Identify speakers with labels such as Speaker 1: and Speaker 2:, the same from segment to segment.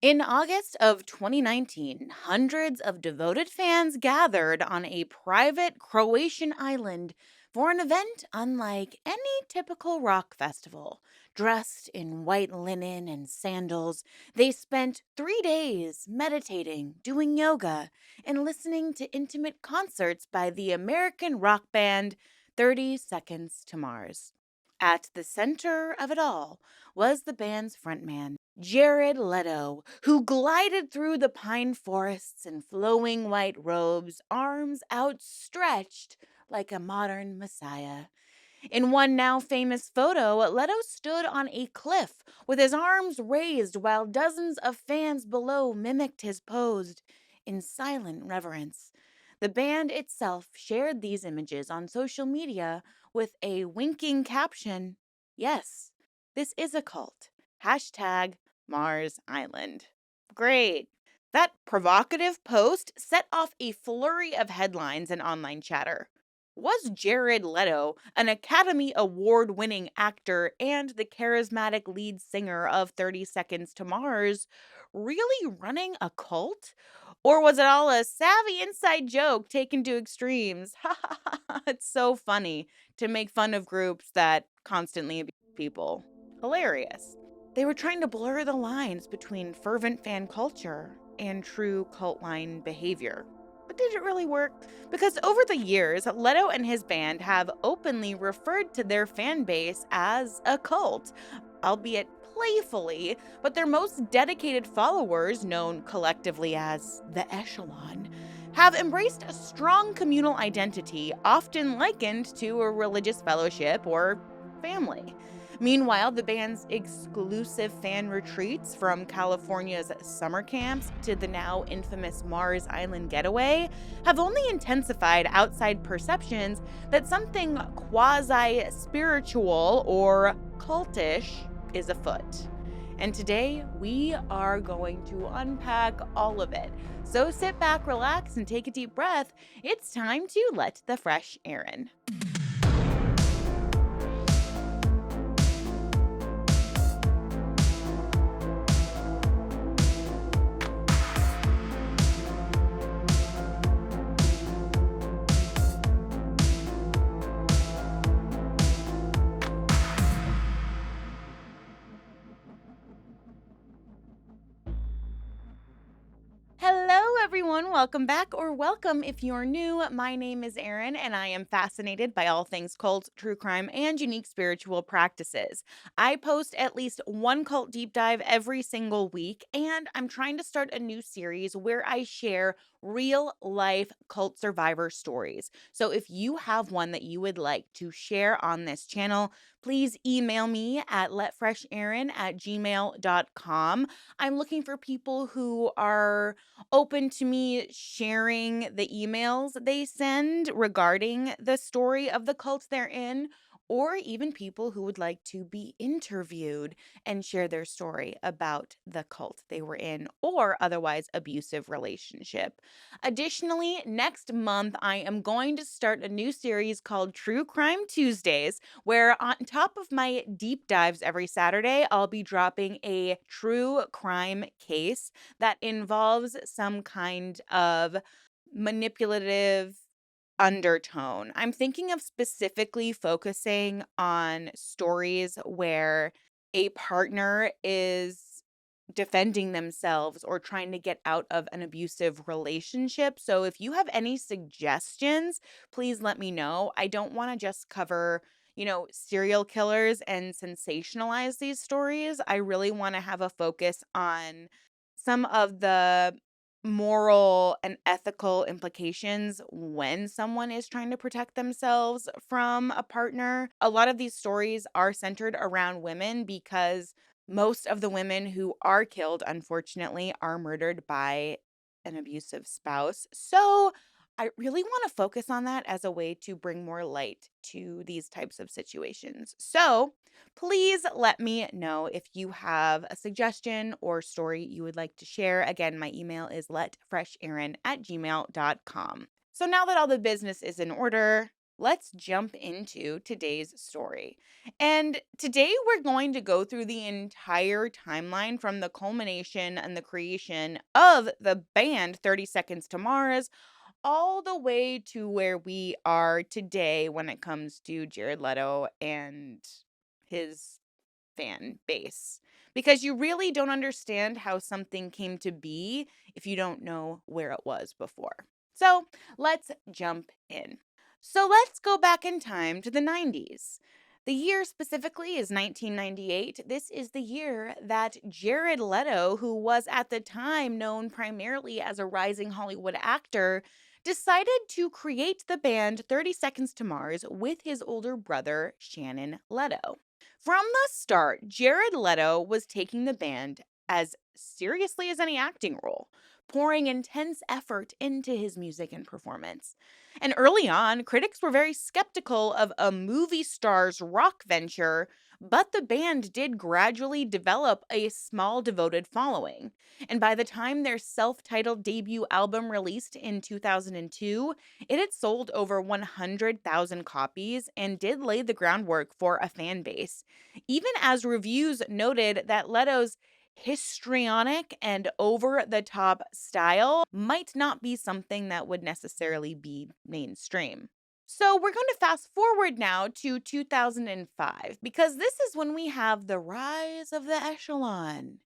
Speaker 1: In August of 2019, hundreds of devoted fans gathered on a private Croatian island for an event unlike any typical rock festival. Dressed in white linen and sandals, they spent 3 days meditating, doing yoga, and listening to intimate concerts by the American rock band 30 Seconds to Mars. At the center of it all was the band's frontman, Jared Leto, who glided through the pine forests in flowing white robes, arms outstretched like a modern messiah. In one now famous photo, Leto stood on a cliff with his arms raised while dozens of fans below mimicked his pose in silent reverence. The band itself shared these images on social media with a winking caption: "Yes, this is a cult. Hashtag Mars Island." Great. That provocative post set off a flurry of headlines and online chatter. Was Jared Leto, an Academy Award winning actor and the charismatic lead singer of 30 Seconds to Mars, really running a cult? Or was it all a savvy inside joke taken to extremes? It's so funny to make fun of groups that constantly abuse people. Hilarious. They were trying to blur the lines between fervent fan culture and true cult line behavior. But did it really work? Because over the years, Leto and his band have openly referred to their fan base as a cult, albeit playfully, but their most dedicated followers, known collectively as the Echelon, have embraced a strong communal identity, often likened to a religious fellowship or family. Meanwhile, the band's exclusive fan retreats, from California's summer camps to the now infamous Mars Island getaway, have only intensified outside perceptions that something quasi spiritual or cultish is afoot. And today, we are going to unpack all of it. So sit back, relax, and take a deep breath. It's time to let the fresh air in. Hello, everyone. Welcome back, or welcome if you're new. My name is Erin, and I am fascinated by all things cult, true crime, and unique spiritual practices. I post at least one cult deep dive every single week, and I'm trying to start a new series where I share real life cult survivor stories. So if you have one that you would like to share on this channel, please email me at letfresherin@gmail.com. I'm looking for people who are open to me sharing the emails they send regarding the story of the cult they're in, or even people who would like to be interviewed and share their story about the cult they were in or otherwise abusive relationship. Additionally, next month I am going to start a new series called True Crime Tuesdays, where on top of my deep dives every Saturday, I'll be dropping a true crime case that involves some kind of manipulative undertone. I'm thinking of specifically focusing on stories where a partner is defending themselves or trying to get out of an abusive relationship. So if you have any suggestions, please let me know. I don't want to just cover, serial killers and sensationalize these stories. I really want to have a focus on some of the moral and ethical implications when someone is trying to protect themselves from a partner. A lot of these stories are centered around women because most of the women who are killed, unfortunately, are murdered by an abusive spouse. So I really want to focus on that as a way to bring more light to these types of situations. So please let me know if you have a suggestion or story you would like to share. Again, my email is letfresherin@gmail.com. So now that all the business is in order, let's jump into today's story. And today we're going to go through the entire timeline from the culmination and the creation of the band 30 Seconds to Mars all the way to where we are today when it comes to Jared Leto and his fan base. Because you really don't understand how something came to be if you don't know where it was before. So let's jump in. So let's go back in time to the 90s. The year specifically is 1998. This is the year that Jared Leto, who was at the time known primarily as a rising Hollywood actor, decided to create the band 30 Seconds to Mars with his older brother, Shannon Leto. From the start, Jared Leto was taking the band as seriously as any acting role, pouring intense effort into his music and performance. And early on, critics were very skeptical of a movie star's rock venture, but the band did gradually develop a small devoted following. And by the time their self titled debut album released in 2002, it had sold over 100,000 copies and did lay the groundwork for a fan base, even as reviews noted that Leto's histrionic and over the top style might not be something that would necessarily be mainstream. So, we're going to fast forward now to 2005 because this is when we have the rise of the Echelon.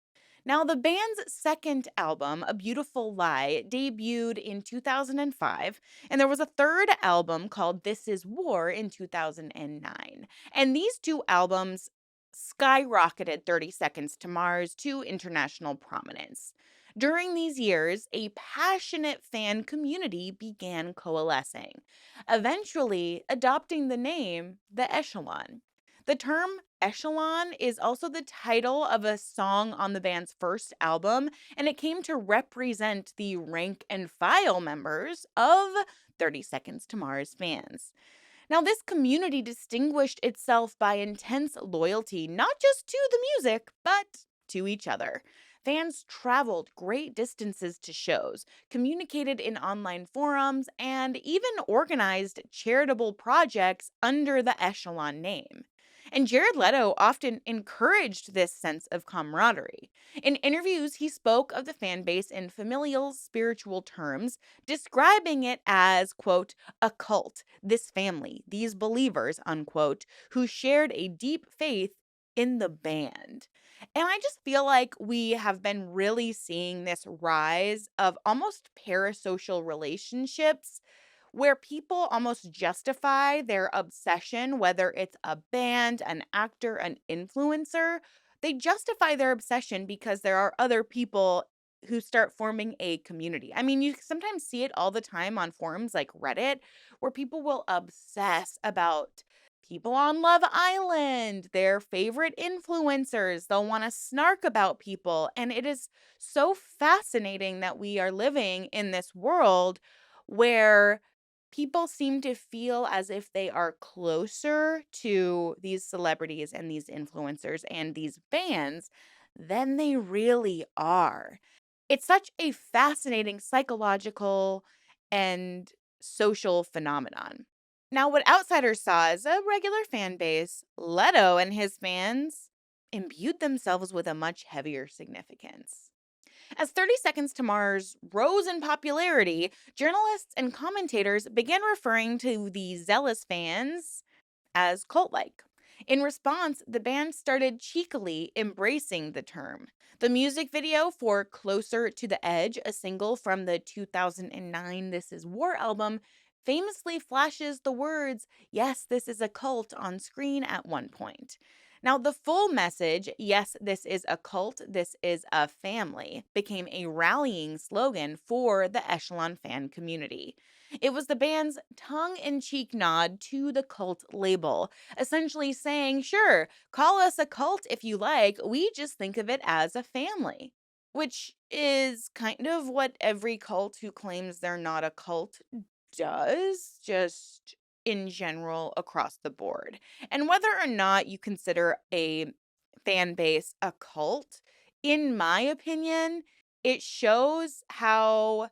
Speaker 1: Now, the band's second album, A Beautiful Lie, debuted in 2005, and there was a third album called This Is War in 2009. And these two albums skyrocketed 30 Seconds to Mars to international prominence. During these years, a passionate fan community began coalescing, eventually adopting the name the Echelon. The term Echelon is also the title of a song on the band's first album, and it came to represent the rank and file members of 30 Seconds to Mars fans. Now, this community distinguished itself by intense loyalty, not just to the music, but to each other. Fans traveled great distances to shows, communicated in online forums, and even organized charitable projects under the Echelon name. And Jared Leto often encouraged this sense of camaraderie. In interviews, he spoke of the fan base in familial, spiritual terms, describing it as, quote, a cult, this family, these believers, unquote, who shared a deep faith in the band. And I just feel like we have been really seeing this rise of almost parasocial relationships where people almost justify their obsession, whether it's a band, an actor, an influencer. They justify their obsession because there are other people who start forming a community. I mean, you sometimes see it all the time on forums like Reddit, where people will obsess about people on Love Island, their favorite influencers. They'll want to snark about people. And it is so fascinating that we are living in this world where people seem to feel as if they are closer to these celebrities and these influencers and these bands than they really are. It's such a fascinating psychological and social phenomenon. Now, what outsiders saw as a regular fan base, Leto and his fans imbued themselves with a much heavier significance. As 30 Seconds to Mars rose in popularity, journalists and commentators began referring to the zealous fans as cult like. In response, the band started cheekily embracing the term. The music video for Closer to the Edge, a single from the 2009 This Is War album, famously flashes the words, "Yes, this is a cult," on screen at one point. Now, the full message, "Yes, this is a cult, this is a family," became a rallying slogan for the Echelon fan community. It was the band's tongue in cheek nod to the cult label, essentially saying, sure, call us a cult if you like, we just think of it as a family. Which is kind of what every cult who claims they're not a cult does, just in general across the board. And whether or not you consider a fan base a cult, in my opinion, it shows how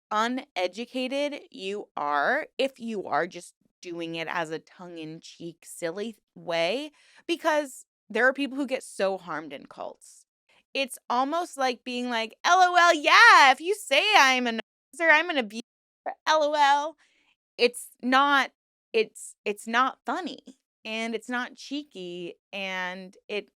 Speaker 1: uneducated you are if you are just doing it as a tongue-in-cheek, silly way because there are people who get so harmed in cults. It's almost like being like, "LOL, yeah, if you say I'm an abuser, I'm an abuser, LOL." It's not funny, and it's not cheeky, and it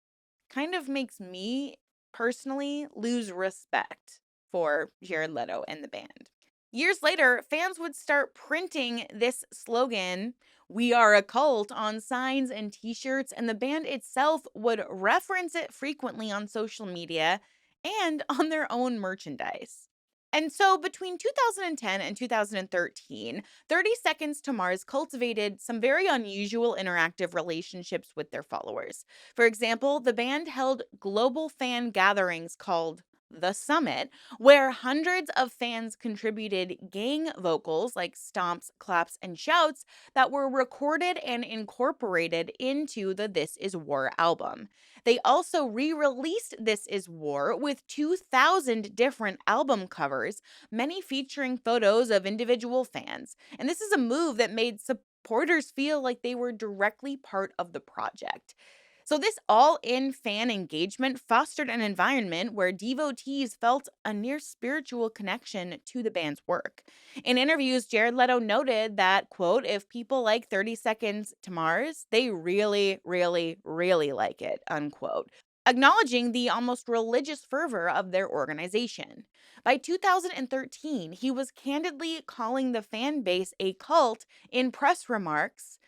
Speaker 1: kind of makes me personally lose respect for Jared Leto and the band. Years later, fans would start printing this slogan, "We are a cult," on signs and t shirts, and the band itself would reference it frequently on social media and on their own merchandise. And so between 2010 and 2013, 30 Seconds to Mars cultivated some very unusual interactive relationships with their followers. For example, the band held global fan gatherings called The Summit, where hundreds of fans contributed gang vocals like stomps, claps, and shouts that were recorded and incorporated into the This Is War album. They also re released This Is War with 2,000 different album covers, many featuring photos of individual fans. And this is a move that made supporters feel like they were directly part of the project. So, this all in fan engagement fostered an environment where devotees felt a near spiritual connection to the band's work. In interviews, Jared Leto noted that, quote, "If people like 30 Seconds to Mars, they really, really, really like it," unquote, acknowledging the almost religious fervor of their organization. By 2013, he was candidly calling the fan base a cult in press remarks,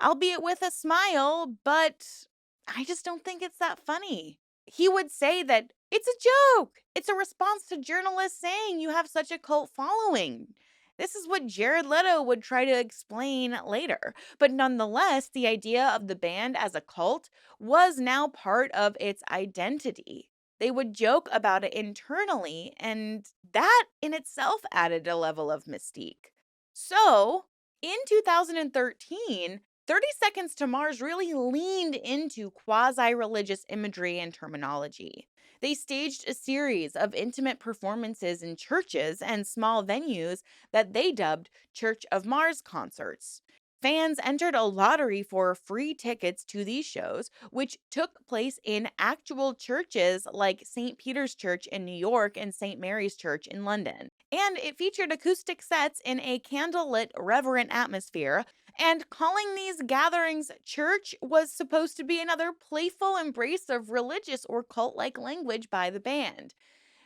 Speaker 1: albeit with a smile, but I just don't think it's that funny. He would say that it's a joke. It's a response to journalists saying you have such a cult following. This is what Jared Leto would try to explain later. But nonetheless, the idea of the band as a cult was now part of its identity. They would joke about it internally, and that in itself added a level of mystique. So, in 2013, 30 Seconds to Mars really leaned into quasi religious imagery and terminology. They staged a series of intimate performances in churches and small venues that they dubbed Church of Mars concerts. Fans entered a lottery for free tickets to these shows, which took place in actual churches like St. Peter's Church in New York and St. Mary's Church in London. And it featured acoustic sets in a candlelit, reverent atmosphere, and calling these gatherings church was supposed to be another playful embrace of religious or cult like language by the band.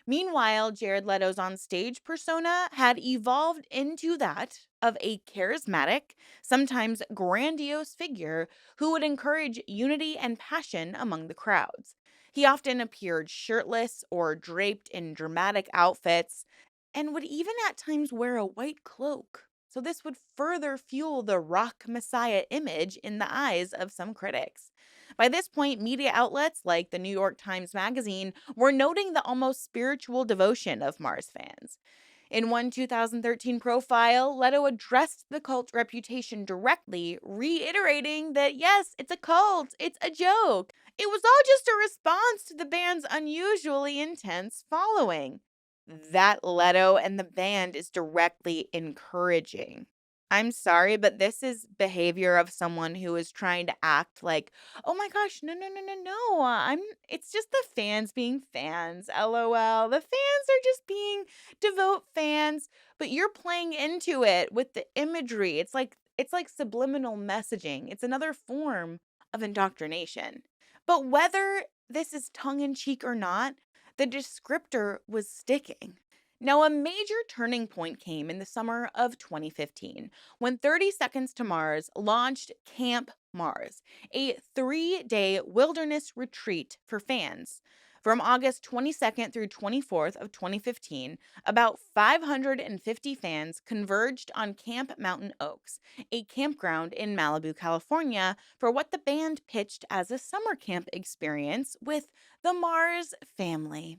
Speaker 1: Meanwhile, Jared Leto's on-stage persona had evolved into that of a charismatic, sometimes grandiose figure who would encourage unity and passion among the crowds. He often appeared shirtless or draped in dramatic outfits and would even at times wear a white cloak. So, this would further fuel the rock messiah image in the eyes of some critics. By this point, media outlets like the New York Times Magazine were noting the almost spiritual devotion of Mars fans. In one 2013 profile, Leto addressed the cult reputation directly, reiterating that yes, it's a cult, it's a joke. It was all just a response to the band's unusually intense following. That Leto and the band is directly encouraging. I'm sorry, but this is behavior of someone who is trying to act like, "Oh my gosh, no, no, no, no, no. It's just the fans being fans. LOL. The fans are just being devout fans, but you're playing into it with the imagery. It's like subliminal messaging. It's another form of indoctrination." But whether this is tongue in cheek or not, the descriptor was sticking. Now, a major turning point came in the summer of 2015 when 30 Seconds to Mars launched Camp Mars, a 3-day wilderness retreat for fans. From August 22nd through 24th of 2015, about 550 fans converged on Camp Mountain Oaks, a campground in Malibu, California, for what the band pitched as a summer camp experience with the Mars family.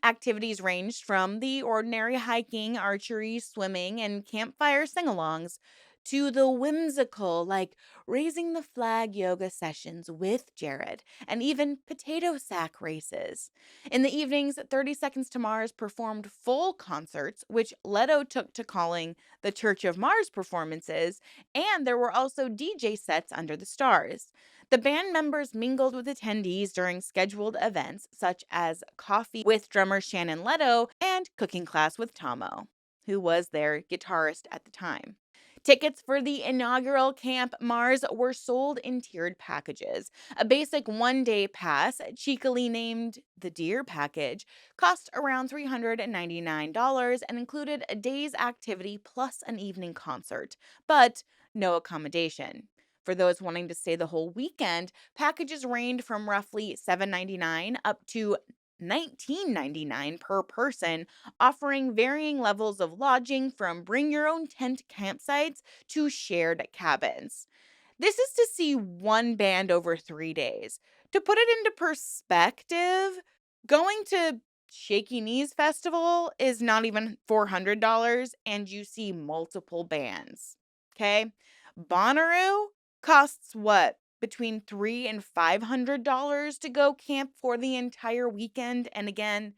Speaker 1: Activities ranged from the ordinary hiking, archery, swimming, and campfire sing alongs to the whimsical, like raising the flag yoga sessions with Jared, and even potato sack races. In the evenings, 30 Seconds to Mars performed full concerts, which Leto took to calling the Church of Mars performances, and there were also DJ sets under the stars. The band members mingled with attendees during scheduled events such as coffee with drummer Shannon Leto and cooking class with Tomo, who was their guitarist at the time. Tickets for the inaugural Camp Mars were sold in tiered packages. A basic one-day pass, cheekily named the Deer Package, cost around $399 and included a day's activity plus an evening concert, but no accommodation. For those wanting to stay the whole weekend, packages ranged from roughly $799 up to $19.99 per person, offering varying levels of lodging from bring your own tent campsites to shared cabins. This is to see one band over 3 days. To put it into perspective, going to Shaky Knees Festival is not even $400 and you see multiple bands. Okay? Bonnaroo costs what? Between $300 and $500 to go camp for the entire weekend. And again,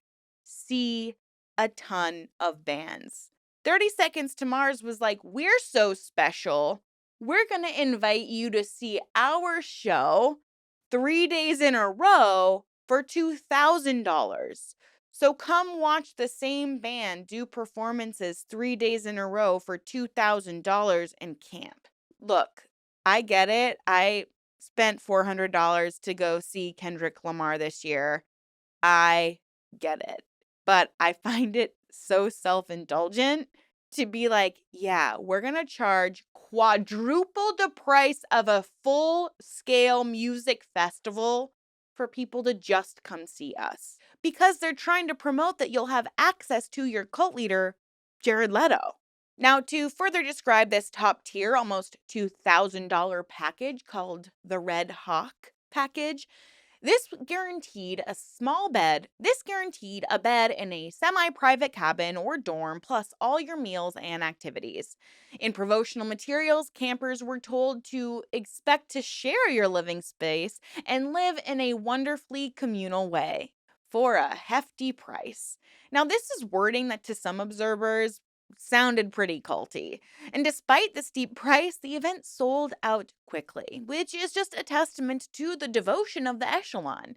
Speaker 1: see a ton of bands. 30 Seconds to Mars was like, we're so special. We're going to invite you to see our show 3 days in a row for $2,000. So come watch the same band do performances 3 days in a row for $2,000 and camp. Look, I get it. I spent $400 to go see Kendrick Lamar this year. I get it. But I find it so self-indulgent to be like, yeah, we're going to charge quadruple the price of a full-scale music festival for people to just come see us. Because they're trying to promote that you'll have access to your cult leader, Jared Leto. Now, to further describe this top tier, almost $2,000 package called the Red Hawk package, this guaranteed a bed in a semi-private cabin or dorm, plus all your meals and activities. In promotional materials, campers were told to expect to share your living space and live in a wonderfully communal way for a hefty price. Now, this is wording that to some observers sounded pretty culty. And despite the steep price, the event sold out quickly, which is just a testament to the devotion of the Echelon.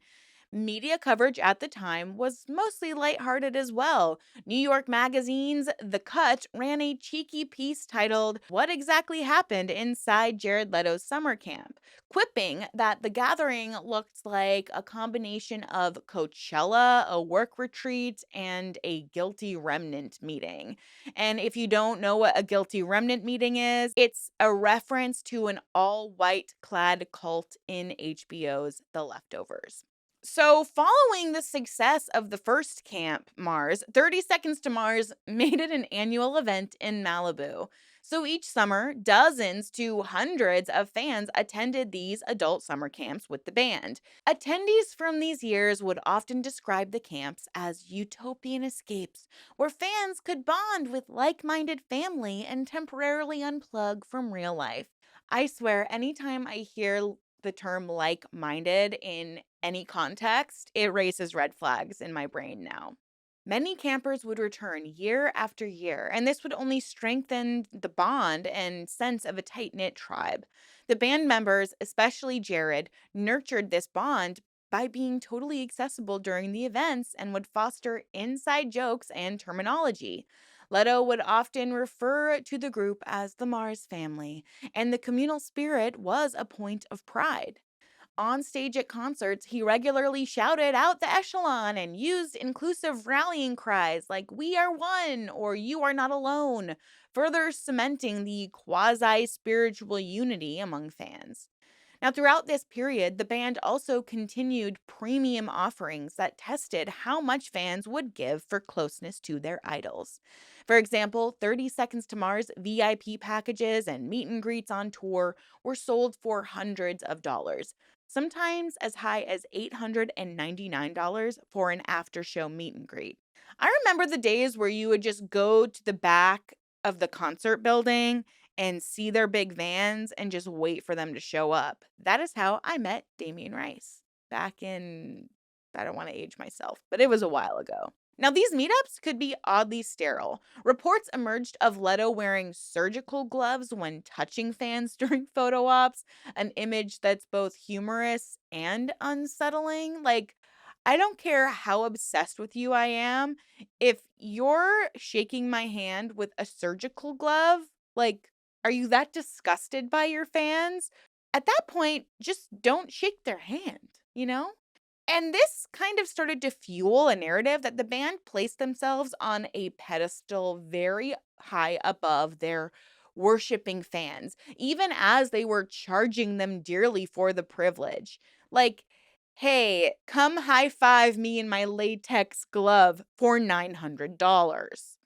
Speaker 1: Media coverage at the time was mostly lighthearted as well. New York Magazine's The Cut ran a cheeky piece titled, "What Exactly Happened Inside Jared Leto's Summer Camp?" quipping that the gathering looked like a combination of Coachella, a work retreat, and a guilty remnant meeting. And if you don't know what a guilty remnant meeting is, it's a reference to an all-white Clad cult in HBO's The Leftovers. So, following the success of the first Camp Mars, 30 Seconds to Mars made it an annual event in Malibu. So, each summer, dozens to hundreds of fans attended these adult summer camps with the band. Attendees from these years would often describe the camps as utopian escapes, where fans could bond with like minded family and temporarily unplug from real life. I swear, anytime I hear the term like minded in any context, it raises red flags in my brain now. Many campers would return year after year, and this would only strengthen the bond and sense of a tight knit tribe. The band members, especially Jared, nurtured this bond by being totally accessible during the events and would foster inside jokes and terminology. Leto would often refer to the group as the Mars family, and the communal spirit was a point of pride. On stage at concerts, he regularly shouted out the Echelon and used inclusive rallying cries like "We are one" or "You are not alone," further cementing the quasi spiritual unity among fans. Now, throughout this period, the band also continued premium offerings that tested how much fans would give for closeness to their idols. For example, 30 Seconds to Mars VIP packages and meet and greets on tour were sold for hundreds of dollars, sometimes as high as $899 for an after show meet and greet. I remember the days where you would just go to the back of the concert building and see their big vans and just wait for them to show up. That is how I met Damien Rice back in, I don't want to age myself, but it was a while ago. Now, these meetups could be oddly sterile. Reports emerged of Leto wearing surgical gloves when touching fans during photo ops, an image that's both humorous and unsettling. Like, I don't care how obsessed with you I am. If you're shaking my hand with a surgical glove, like, are you that disgusted by your fans? At that point, just don't shake their hand, you know? And this kind of started to fuel a narrative that the band placed themselves on a pedestal very high above their worshiping fans, even as they were charging them dearly for the privilege. Like, hey, come high five me in my latex glove for $900.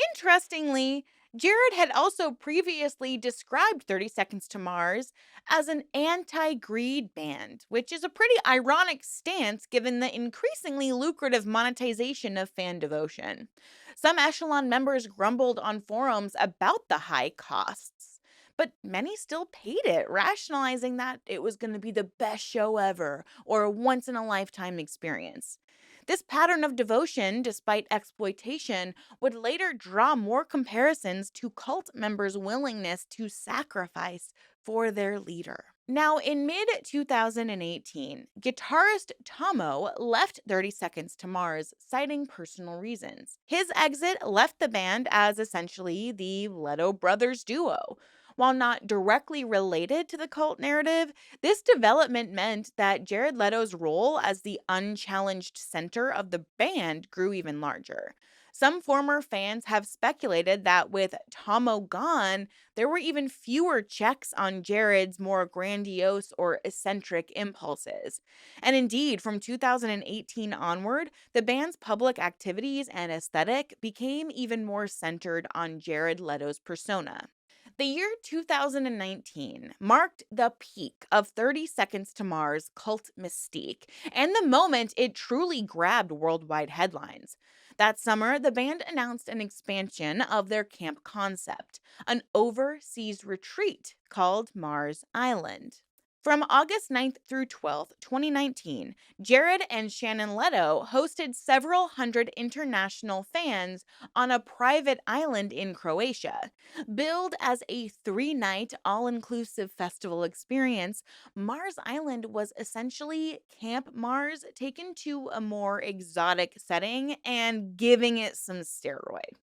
Speaker 1: Interestingly, Jared had also previously described 30 Seconds to Mars as an anti greed band, which is a pretty ironic stance given the increasingly lucrative monetization of fan devotion. Some Echelon members grumbled on forums about the high costs, but many still paid it, rationalizing that it was going to be the best show ever or a once in a lifetime experience. This pattern of devotion, despite exploitation, would later draw more comparisons to cult members' willingness to sacrifice for their leader. Now, in mid 2018, guitarist Tomo left 30 Seconds to Mars, citing personal reasons. His exit left the band as essentially the Leto brothers duo. While not directly related to the cult narrative, this development meant that Jared Leto's role as the unchallenged center of the band grew even larger. Some former fans have speculated that with Tomo gone, there were even fewer checks on Jared's more grandiose or eccentric impulses. And indeed, from 2018 onward, the band's public activities and aesthetic became even more centered on Jared Leto's persona. The year 2019 marked the peak of 30 Seconds to Mars' cult mystique and the moment it truly grabbed worldwide headlines. That summer, the band announced an expansion of their camp concept, an overseas retreat called Mars Island. From August 9th through 12th, 2019, Jared and Shannon Leto hosted several hundred international fans on a private island in Croatia. Billed as a 3 night all inclusive festival experience, Mars Island was essentially Camp Mars taken to a more exotic setting and giving it some steroid.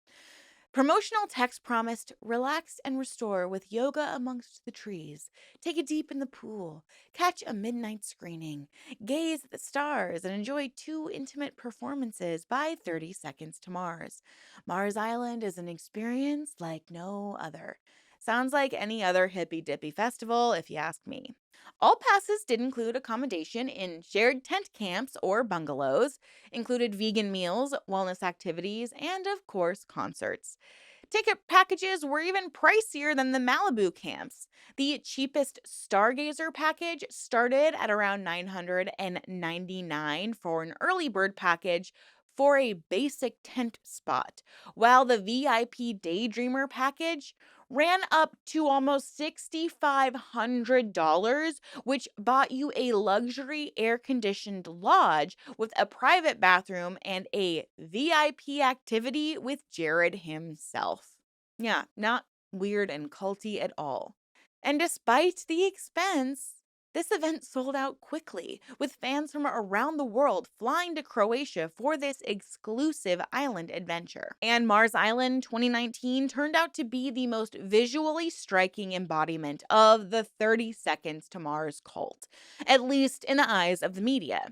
Speaker 1: Promotional text promised relax and restore with yoga amongst the trees, take a deep in the pool, catch a midnight screening, gaze at the stars, and enjoy two intimate performances by 30 Seconds to Mars. Mars Island is an experience like no other. Sounds like any other hippy dippy festival, if you ask me. All passes did include accommodation in shared tent camps or bungalows, included vegan meals, wellness activities, and of course, concerts. Ticket packages were even pricier than the Malibu camps. The cheapest Stargazer package started at around $999 for an early bird package for a basic tent spot, while the VIP Daydreamer package ran up to almost $6,500, which bought you a luxury air conditioned lodge with a private bathroom and a VIP activity with Jared himself. Yeah, not weird and culty at all. And despite the expense, this event sold out quickly, with fans from around the world flying to Croatia for this exclusive island adventure. And Mars Island 2019 turned out to be the most visually striking embodiment of the 30 Seconds to Mars cult, at least in the eyes of the media.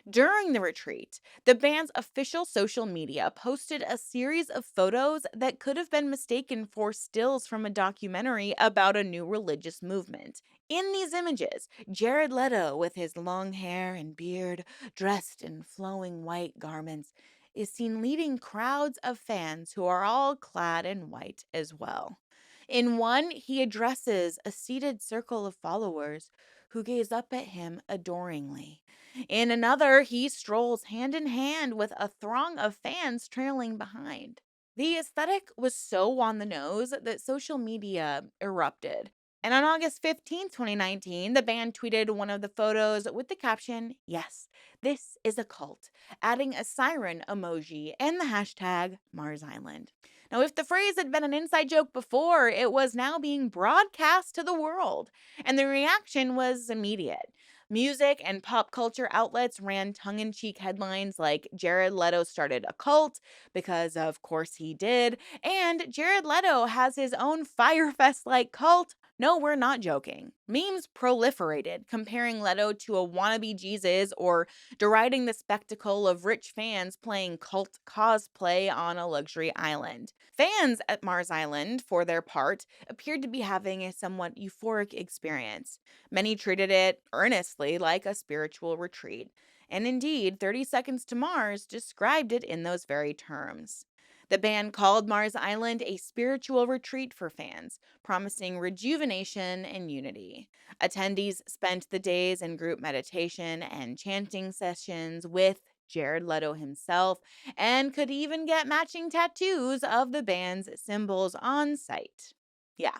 Speaker 1: During the retreat, the band's official social media posted a series of photos that could have been mistaken for stills from a documentary about a new religious movement. In these images, Jared Leto, with his long hair and beard, dressed in flowing white garments, is seen leading crowds of fans who are all clad in white as well. In one, he addresses a seated circle of followers who gaze up at him adoringly. In another, he strolls hand in hand with a throng of fans trailing behind. The aesthetic was so on the nose that social media erupted. And on August 15th, 2019, the band tweeted one of the photos with the caption, "Yes, this is a cult," adding a siren emoji and the hashtag Mars Island. Now, if the phrase had been an inside joke before, it was now being broadcast to the world, and the reaction was immediate. Music and pop culture outlets ran tongue in cheek headlines like Jared Leto started a cult, because of course he did, and Jared Leto has his own Firefest like cult. No, we're not joking. Memes proliferated, comparing Leto to a wannabe Jesus or deriding the spectacle of rich fans playing cult cosplay on a luxury island. Fans at Mars Island, for their part, appeared to be having a somewhat euphoric experience. Many treated it earnestly like a spiritual retreat. And indeed, 30 Seconds to Mars described it in those very terms. The band called Mars Island a spiritual retreat for fans, promising rejuvenation and unity. Attendees spent the days in group meditation and chanting sessions with Jared Leto himself, and could even get matching tattoos of the band's symbols on site. Yeah.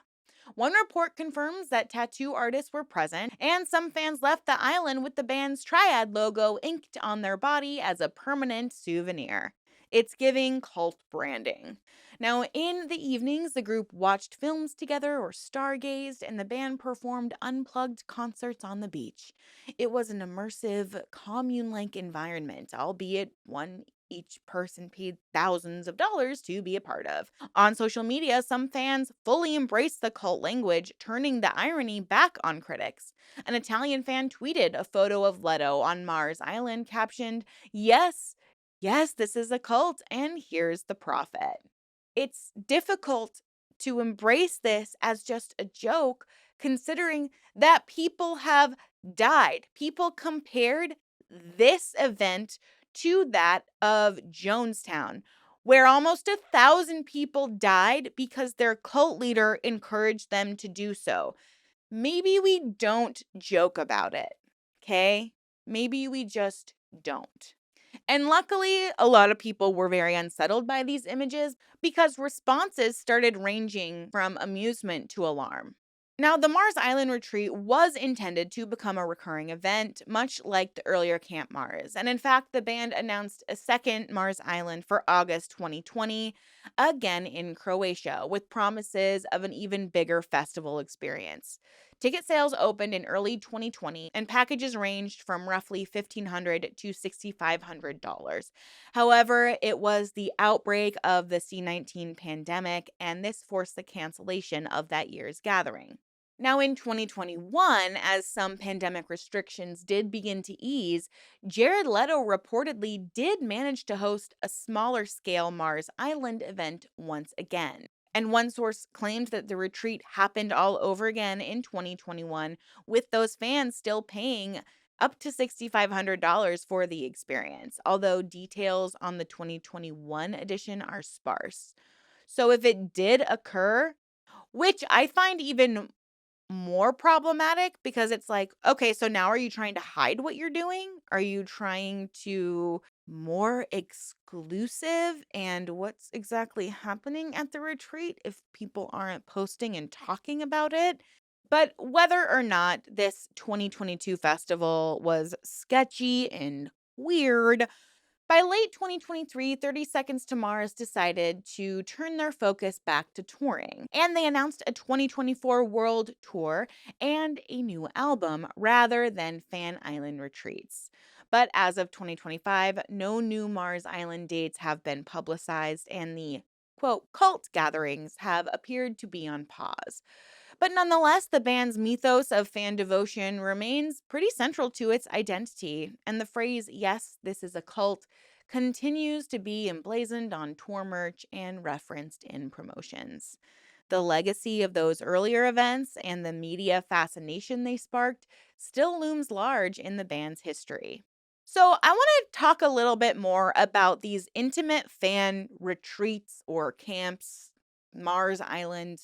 Speaker 1: One report confirms that tattoo artists were present, and some fans left the island with the band's triad logo inked on their body as a permanent souvenir. It's giving cult branding. Now, in the evenings, the group watched films together or stargazed, and the band performed unplugged concerts on the beach. It was an immersive, commune like environment, albeit one each person paid thousands of dollars to be a part of. On social media, some fans fully embraced the cult language, turning the irony back on critics. An Italian fan tweeted a photo of Leto on Mars Island captioned, "Yes, yes, this is a cult, and here's the profit." It's difficult to embrace this as just a joke, considering that people have died. People compared this event to that of Jonestown, where almost 1,000 people died because their cult leader encouraged them to do so. Maybe we don't joke about it, okay? Maybe we just don't. And luckily, a lot of people were very unsettled by these images because responses started ranging from amusement to alarm. Now, the Mars Island retreat was intended to become a recurring event, much like the earlier Camp Mars. And in fact, the band announced a second Mars Island for August 2020, again in Croatia, with promises of an even bigger festival experience. Ticket sales opened in early 2020, and packages ranged from roughly $1,500 to $6,500. However, it was the outbreak of the C-19 pandemic, and this forced the cancellation of that year's gathering. Now, in 2021, as some pandemic restrictions did begin to ease, Jared Leto reportedly did manage to host a smaller scale Mars Island event once again. And one source claimed that the retreat happened all over again in 2021, with those fans still paying up to $6,500 for the experience, although details on the 2021 edition are sparse. So if it did occur, which I find even more problematic, because it's like, okay, so now are you trying to hide what you're doing? Are you trying to more exclusive and what's exactly happening at the retreat if people aren't posting and talking about it? But whether or not this 2022 festival was sketchy and weird, by late 2023, 30 Seconds to Mars decided to turn their focus back to touring, and they announced a 2024 world tour and a new album rather than fan island retreats. But as of 2025, no new Mars Island dates have been publicized, and the quote cult gatherings have appeared to be on pause. But nonetheless, the band's mythos of fan devotion remains pretty central to its identity, and the phrase, "Yes, this is a cult," continues to be emblazoned on tour merch and referenced in promotions. The legacy of those earlier events and the media fascination they sparked still looms large in the band's history. So, I want to talk a little bit more about these intimate fan retreats or camps, Mars Island,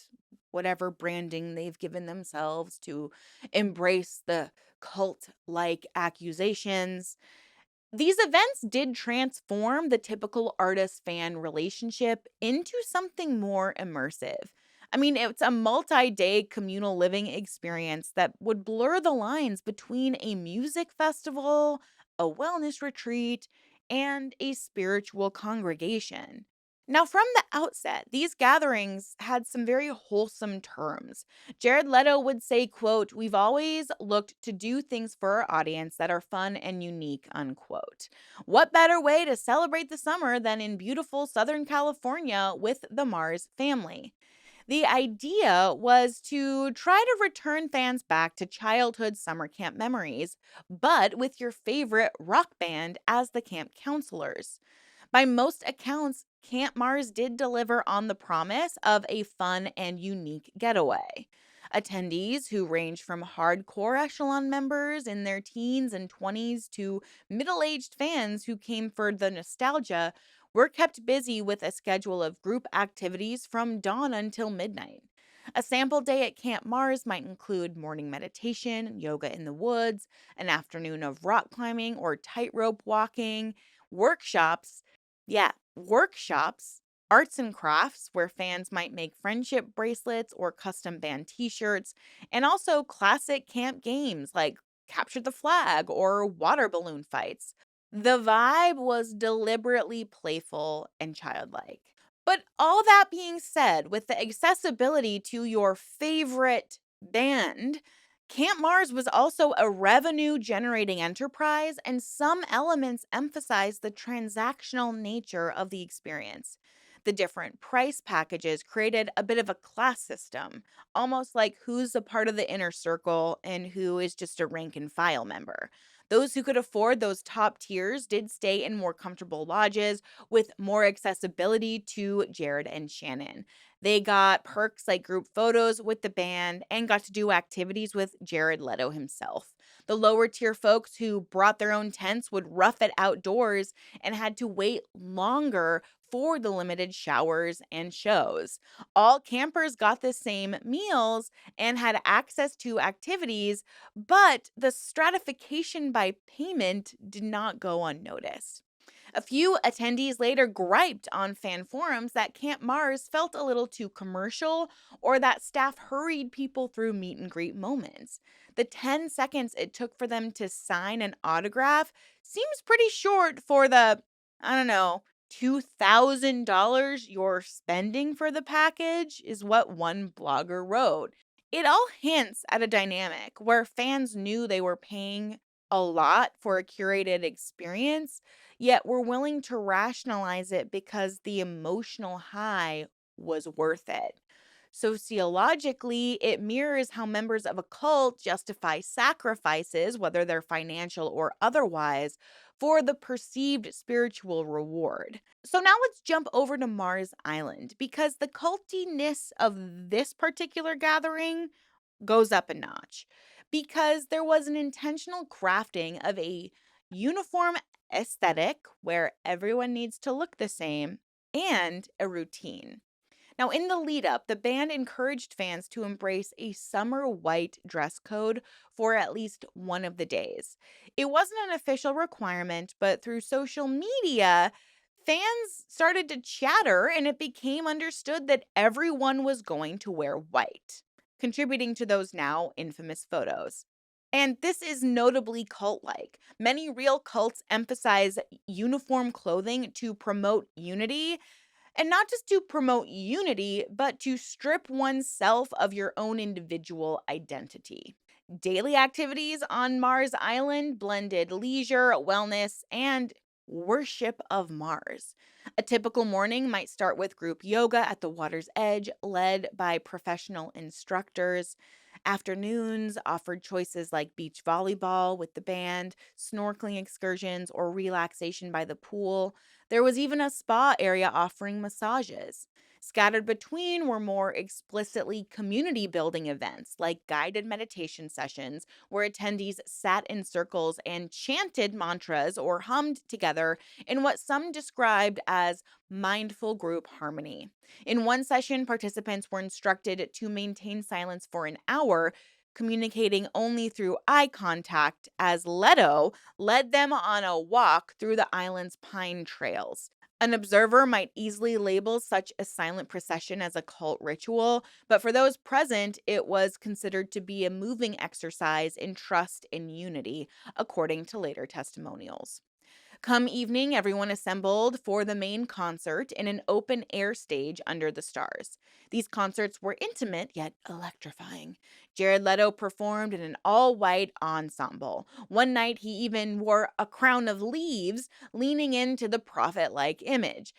Speaker 1: whatever branding they've given themselves to embrace the cult like accusations. These events did transform the typical artist fan relationship into something more immersive. I mean, it's a multi day communal living experience that would blur the lines between a music festival, a wellness retreat, and a spiritual congregation. Now, from the outset, these gatherings had some very wholesome terms. Jared Leto would say, quote, "We've always looked to do things for our audience that are fun and unique," unquote. What better way to celebrate the summer than in beautiful Southern California with the Mars family? The idea was to try to return fans back to childhood summer camp memories, but with your favorite rock band as the camp counselors. By most accounts, Camp Mars did deliver on the promise of a fun and unique getaway. Attendees who range from hardcore Echelon members in their teens and 20s to middle aged fans who came for the nostalgia were kept busy with a schedule of group activities from dawn until midnight. A sample day at Camp Mars might include morning meditation, yoga in the woods, an afternoon of rock climbing or tightrope walking, workshops, workshops, arts and crafts where fans might make friendship bracelets or custom band t shirts, and also classic camp games like capture the flag or water balloon fights. The vibe was deliberately playful and childlike. But all that being said, with the accessibility to your favorite band, Camp Mars was also a revenue generating enterprise, and some elements emphasize the transactional nature of the experience. The different price packages created a bit of a class system, almost like who's a part of the inner circle and who is just a rank and file member. Those who could afford those top tiers did stay in more comfortable lodges with more accessibility to Jared and Shannon. They got perks like group photos with the band and got to do activities with Jared Leto himself. The lower tier folks who brought their own tents would rough it outdoors and had to wait longer for the limited showers and shows. All campers got the same meals and had access to activities, but the stratification by payment did not go unnoticed. A few attendees later griped on fan forums that Camp Mars felt a little too commercial or that staff hurried people through meet and greet moments. The 10 seconds it took for them to sign an autograph seems pretty short for the, I don't know, $2,000 you're spending for the package, is what one blogger wrote. It all hints at a dynamic where fans knew they were paying a lot for a curated experience, yet were willing to rationalize it because the emotional high was worth it. Sociologically, it mirrors how members of a cult justify sacrifices, whether they're financial or otherwise, for the perceived spiritual reward. So now let's jump over to Mars Island because the cultiness of this particular gathering goes up a notch because there was an intentional crafting of a uniform aesthetic where everyone needs to look the same and a routine. Now, in the lead up, the band encouraged fans to embrace a summer white dress code for at least one of the days. It wasn't an official requirement, but through social media, fans started to chatter and it became understood that everyone was going to wear white, contributing to those now infamous photos. And this is notably cult like. Many real cults emphasize uniform clothing to promote unity, and not just to promote unity, but to strip oneself of your own individual identity. Daily activities on Mars Island blended leisure, wellness, and worship of Mars. A typical morning might start with group yoga at the water's edge, led by professional instructors. Afternoons offered choices like beach volleyball with the band, snorkeling excursions, or relaxation by the pool. There was even a spa area offering massages. Scattered between were more explicitly community building events like guided meditation sessions where attendees sat in circles and chanted mantras or hummed together in what some described as mindful group harmony. In one session, participants were instructed to maintain silence for an hour communicating only through eye contact as Leto led them on a walk through the island's pine trails. An observer might easily label such a silent procession as a cult ritual, but for those present, it was considered to be a moving exercise in trust and unity, according to later testimonials. Come evening, everyone assembled for the main concert in an open air stage under the stars. These concerts were intimate yet electrifying. Jared Leto performed in an all white ensemble. One night, he even wore a crown of leaves, leaning into the prophet like image.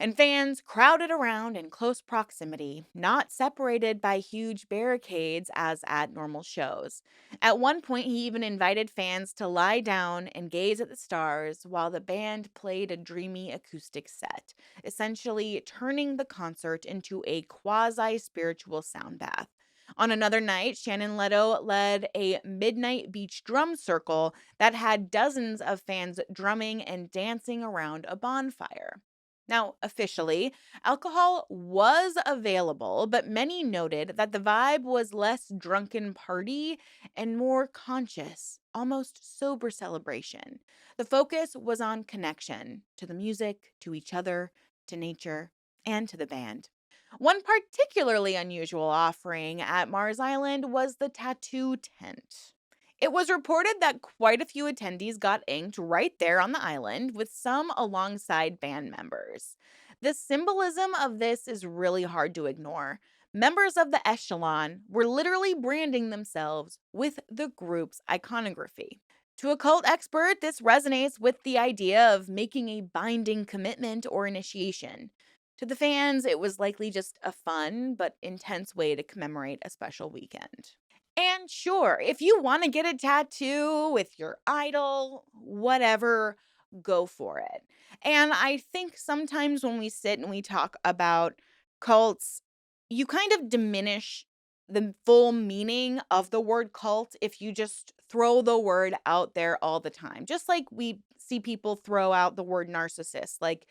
Speaker 1: And fans crowded around in close proximity, not separated by huge barricades as at normal shows. At one point, he even invited fans to lie down and gaze at the stars while the band played a dreamy acoustic set, essentially turning the concert into a quasi spiritual sound bath. On another night, Shannon Leto led a midnight beach drum circle that had dozens of fans drumming and dancing around a bonfire. Now, officially, alcohol was available, but many noted that the vibe was less drunken party and more conscious, almost sober celebration. The focus was on connection to the music, to each other, to nature, and to the band. One particularly unusual offering at Mars Island was the tattoo tent. It was reported that quite a few attendees got inked right there on the island, with some alongside band members. The symbolism of this is really hard to ignore. Members of the Echelon were literally branding themselves with the group's iconography. To a cult expert, this resonates with the idea of making a binding commitment or initiation. To the fans, it was likely just a fun but intense way to commemorate a special weekend. And sure, if you want to get a tattoo with your idol, whatever, go for it. And I think sometimes when we sit and we talk about cults, you kind of diminish the full meaning of the word cult if you just throw the word out there all the time. Just like we see people throw out the word narcissist. Like,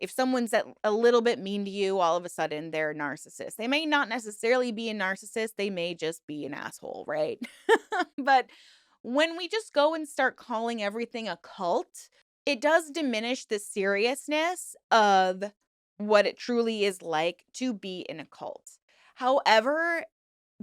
Speaker 1: if someone's a little bit mean to you, all of a sudden they're a narcissist. They may not necessarily be a narcissist, they may just be an asshole, right? But when we just go and start calling everything a cult, it does diminish the seriousness of what it truly is like to be in a cult. However,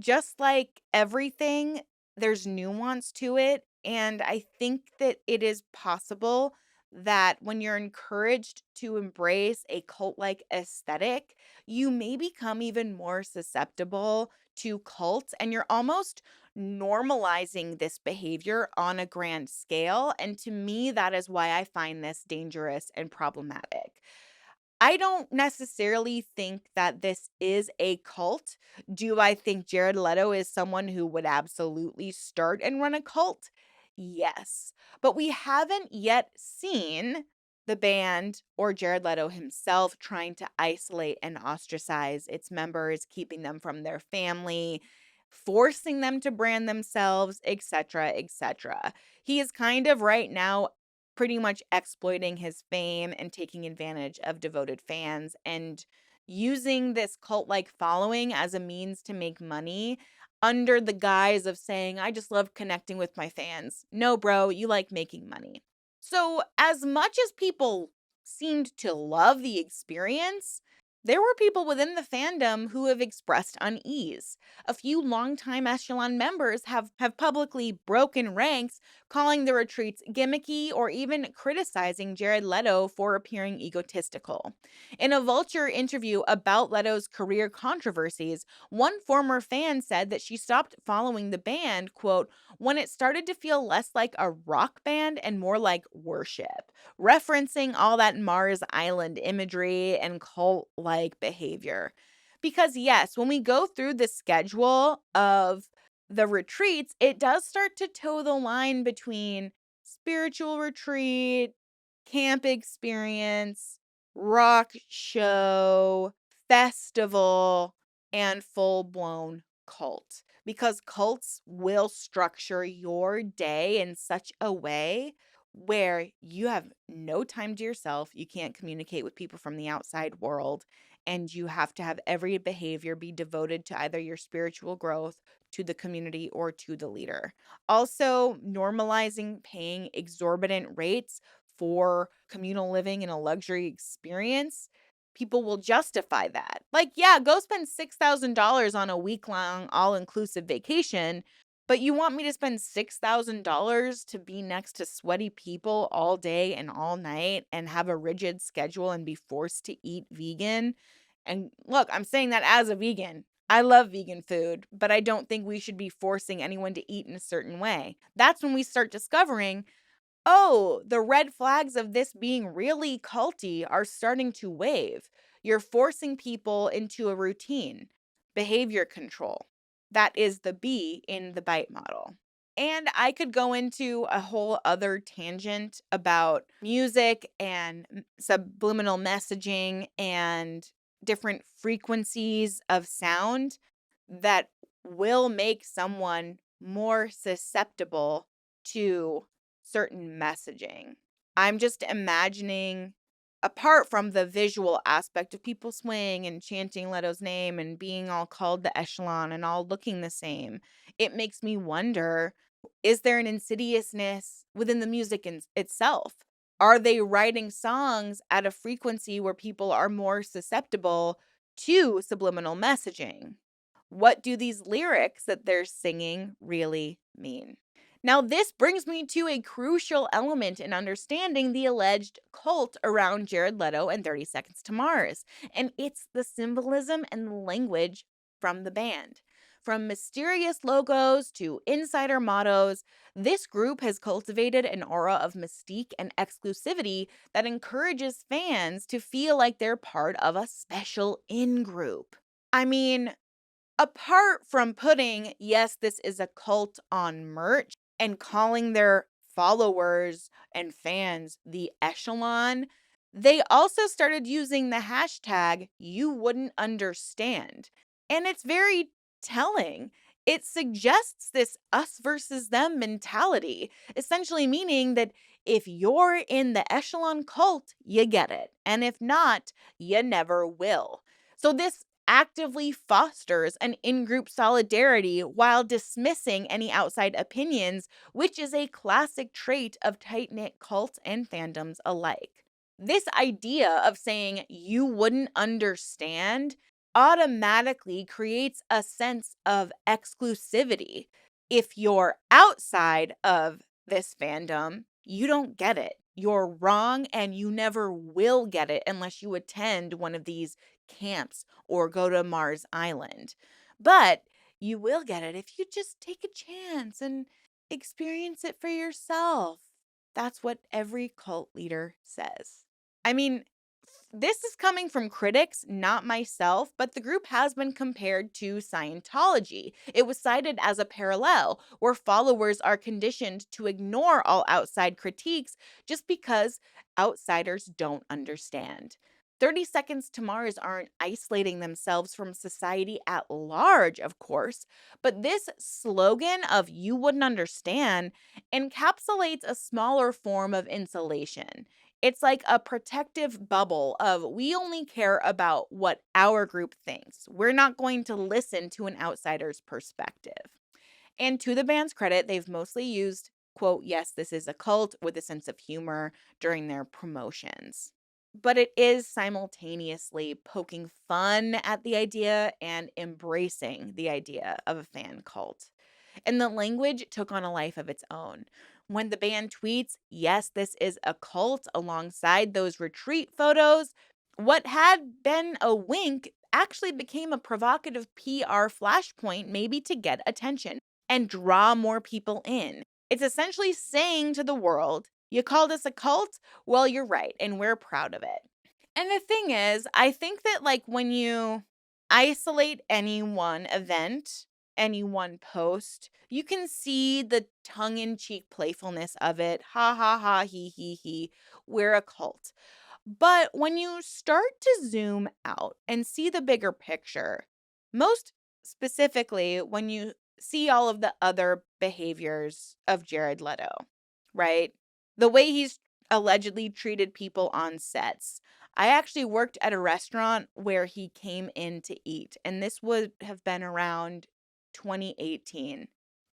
Speaker 1: just like everything, there's nuance to it. And I think that it is possible that when you're encouraged to embrace a cult like aesthetic, you may become even more susceptible to cults and you're almost normalizing this behavior on a grand scale. And to me, that is why I find this dangerous and problematic. I don't necessarily think that this is a cult. Do I think Jared Leto is someone who would absolutely start and run a cult? Yes. But we haven't yet seen the band or Jared Leto himself trying to isolate and ostracize its members, keeping them from their family, forcing them to brand themselves, etc., etc. He is kind of right now pretty much exploiting his fame and taking advantage of devoted fans and using this cult like following as a means to make money under the guise of saying, I just love connecting with my fans. No, bro, you like making money. So, as much as people seemed to love the experience, there were people within the fandom who have expressed unease. A few longtime Echelon members have publicly broken ranks, calling the retreats gimmicky or even criticizing Jared Leto for appearing egotistical. In a Vulture interview about Leto's career controversies, one former fan said that she stopped following the band, quote, when it started to feel less like a rock band and more like worship, referencing all that Mars Island imagery and cult like behavior. Because, yes, when we go through the schedule of the retreats, it does start to toe the line between spiritual retreat, camp experience, rock show, festival, and full blown cult. Because cults will structure your day in such a way where you have no time to yourself. You can't communicate with people from the outside world. And you have to have every behavior be devoted to either your spiritual growth, to the community, or to the leader. Also, normalizing paying exorbitant rates for communal living and a luxury experience. People will justify that. Like, yeah, go spend $6,000 on a week long, all inclusive vacation, but you want me to spend $6,000 to be next to sweaty people all day and all night and have a rigid schedule and be forced to eat vegan? And look, I'm saying that as a vegan. I love vegan food, but I don't think we should be forcing anyone to eat in a certain way. That's when we start discovering, oh, the red flags of this being really culty are starting to wave. You're forcing people into a routine, behavior control. That is the B in the bite model. And I could go into a whole other tangent about music and subliminal messaging and different frequencies of sound that will make someone more susceptible to certain messaging. I'm just imagining, apart from the visual aspect of people swaying and chanting Leto's name and being all called the Echelon and all looking the same, it makes me wonder, is there an insidiousness within the music itself? Are they writing songs at a frequency where people are more susceptible to subliminal messaging? What do these lyrics that they're singing really mean? Now, this brings me to a crucial element in understanding the alleged cult around Jared Leto and 30 Seconds to Mars, and it's the symbolism and the language from the band. From mysterious logos to insider mottos, this group has cultivated an aura of mystique and exclusivity that encourages fans to feel like they're part of a special in group. I mean, apart from putting, yes, this is a cult on merch and calling their followers and fans the Echelon, they also started using the hashtag you wouldn't understand. And it's very telling. It suggests this us versus them mentality, essentially meaning that if you're in the Echelon cult, you get it. And if not, you never will. So this actively fosters an in group solidarity while dismissing any outside opinions, which is a classic trait of tight knit cults and fandoms alike. This idea of saying you wouldn't understand automatically creates a sense of exclusivity. If you're outside of this fandom, you don't get it. You're wrong and you never will get it unless you attend one of these camps or go to Mars Island. But you will get it if you just take a chance and experience it for yourself. That's what every cult leader says. I mean, this is coming from critics, not myself, but the group has been compared to Scientology. It was cited as a parallel where followers are conditioned to ignore all outside critiques just because outsiders don't understand. 30 Seconds to Mars aren't isolating themselves from society at large, of course, but this slogan of you wouldn't understand encapsulates a smaller form of insulation. It's like a protective bubble of we only care about what our group thinks. We're not going to listen to an outsider's perspective. And to the band's credit, they've mostly used, quote, yes, this is a cult with a sense of humor during their promotions. But it is simultaneously poking fun at the idea and embracing the idea of a fan cult. And the language took on a life of its own. When the band tweets, yes, this is a cult, alongside those retreat photos, what had been a wink actually became a provocative PR flashpoint, maybe to get attention and draw more people in. It's essentially saying to the world, you called us a cult? Well, you're right, and we're proud of it. And the thing is, I think that like when you isolate any one event, any one post, you can see the tongue-in-cheek playfulness of it. Ha ha ha, he, we're a cult. But when you start to zoom out and see the bigger picture, most specifically when you see all of the other behaviors of Jared Leto, right? The way he's allegedly treated people on sets. I actually worked at a restaurant where he came in to eat, and this would have been around 2018.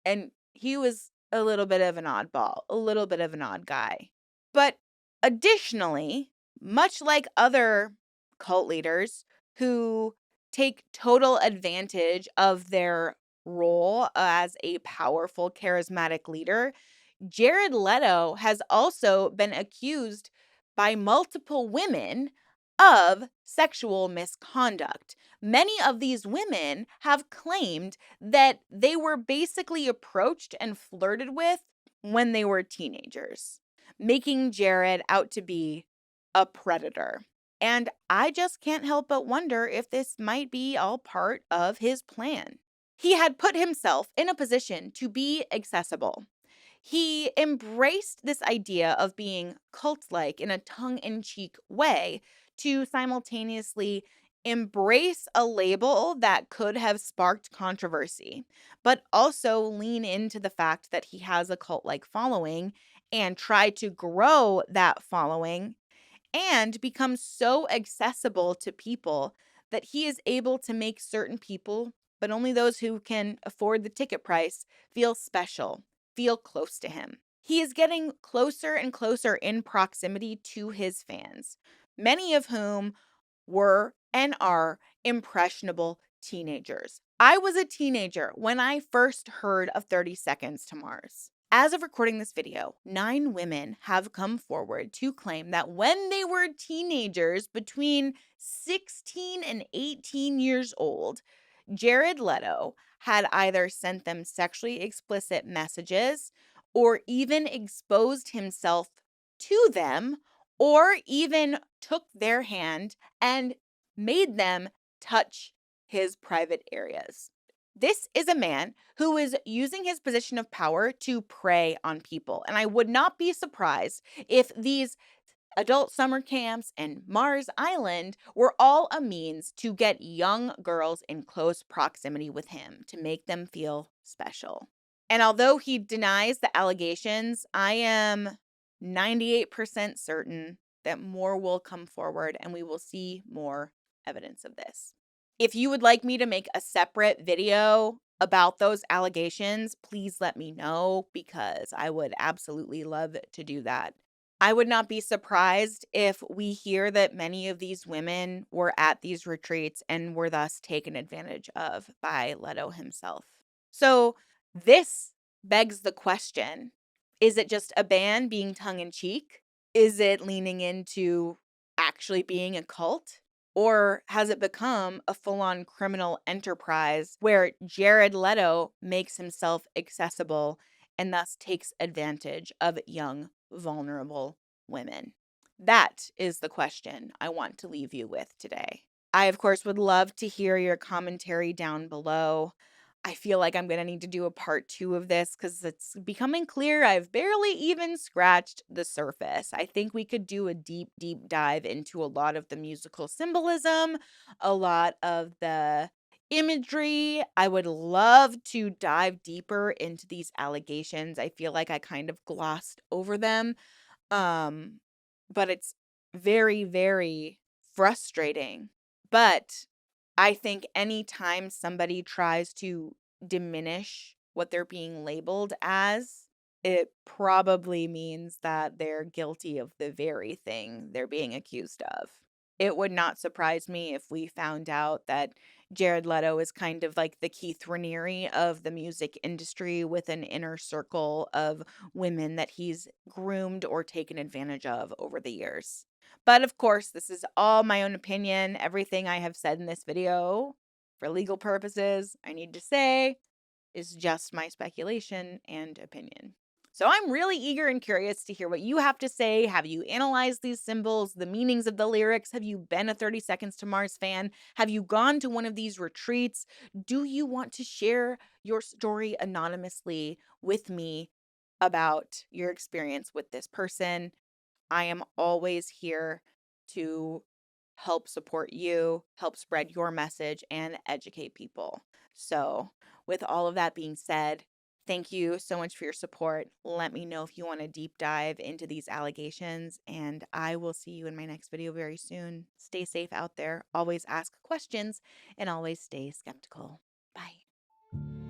Speaker 1: And he was a little bit of an oddball, a little bit of an odd guy. But additionally, much like other cult leaders who take total advantage of their role as a powerful, charismatic leader, Jared Leto has also been accused by multiple women of sexual misconduct. Many of these women have claimed that they were basically approached and flirted with when they were teenagers, making Jared out to be a predator. And I just can't help but wonder if this might be all part of his plan. He had put himself in a position to be accessible. He embraced this idea of being cult like in a tongue in cheek way to simultaneously embrace a label that could have sparked controversy, but also lean into the fact that he has a cult like following and try to grow that following and become so accessible to people that he is able to make certain people, but only those who can afford the ticket price, feel special, feel close to him. He is getting closer and closer in proximity to his fans, many of whom were and are impressionable teenagers. I was a teenager when I first heard of 30 Seconds to Mars. As of recording this video, 9 women have come forward to claim that when they were teenagers between 16 and 18 years old, Jared Leto had either sent them sexually explicit messages or even exposed himself to them or even took their hand and made them touch his private areas. This is a man who is using his position of power to prey on people. And I would not be surprised if these adult summer camps and Mars Island were all a means to get young girls in close proximity with him to make them feel special. And although he denies the allegations, I am 98% certain that more will come forward and we will see more evidence of this. If you would like me to make a separate video about those allegations, please let me know because I would absolutely love to do that. I would not be surprised if we hear that many of these women were at these retreats and were thus taken advantage of by Leto himself. So this begs the question, is it just a band being tongue-in-cheek? Is it leaning into actually being a cult? Or has it become a full-on criminal enterprise where Jared Leto makes himself accessible and thus takes advantage of young, vulnerable women? That is the question I want to leave you with today. I, of course, would love to hear your commentary down below. I feel like I'm going to need to do a part 2 of this because it's becoming clear I've barely even scratched the surface. I think we could do a deep, deep dive into a lot of the musical symbolism, a lot of the imagery. I would love to dive deeper into these allegations. I feel like I kind of glossed over them. But it's very, very frustrating. But I think anytime somebody tries to diminish what they're being labeled as, it probably means that they're guilty of the very thing they're being accused of. It would not surprise me if we found out that Jared Leto is kind of like the Keith Raniere of the music industry with an inner circle of women that he's groomed or taken advantage of over the years. But of course, this is all my own opinion. Everything I have said in this video, for legal purposes, I need to say, is just my speculation and opinion. So I'm really eager and curious to hear what you have to say. Have you analyzed these symbols, the meanings of the lyrics? Have you been a 30 Seconds to Mars fan? Have you gone to one of these retreats? Do you want to share your story anonymously with me about your experience with this person? I am always here to help support you, help spread your message, and educate people. So, with all of that being said, Thank you so much for your support. Let me know if you want to deep dive into these allegations, and I will see you in my next video very soon. Stay safe out there, always ask questions, and always stay skeptical. Bye.